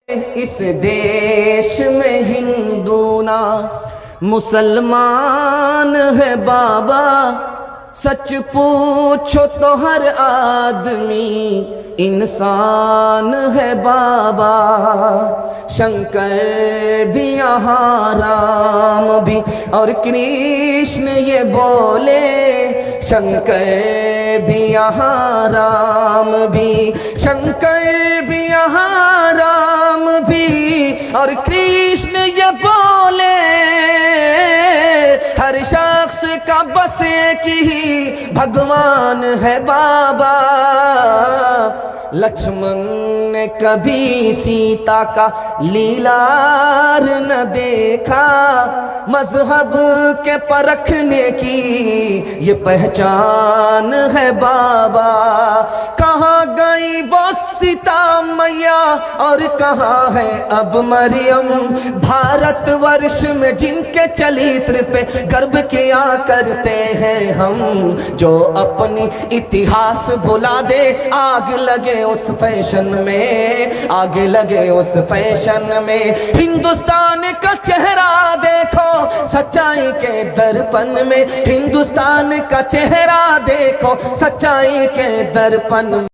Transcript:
اس دیش میں ہندو نہ مسلمان ہے بابا، سچ پوچھو تو ہر آدمی انسان ہے بابا۔ شنکر بھی یہاں رام بھی اور کرشن یہ بولے، شنکر بھی یہاں رام بھی، شنکر بھی یہاں رام بھی اور کرشن یہ بولے۔ ہر شخص کا بس ایک ہی بھگوان ہے بابا۔ لکشمن نے کبھی سیتا کا لیلار نہ دیکھا، مذہب کے پرکھنے کی یہ پہچان ہے بابا۔ کہاں گئی وہ سیتا میاں اور کہاں ہے اب مریم؟ بھارت ورش میں جن کے چلیتر پہ گرو کیا کرتے ہیں ہم، جو اپنی اتہاس بھلا دے آگ لگے اس فیشن میں، آگ لگے اس فیشن میں۔ ہندوستان کا چہرہ دیکھو سچائی کے درپن میں، ہندوستان کا چہرہ دیکھو سچائی کے درپن میں۔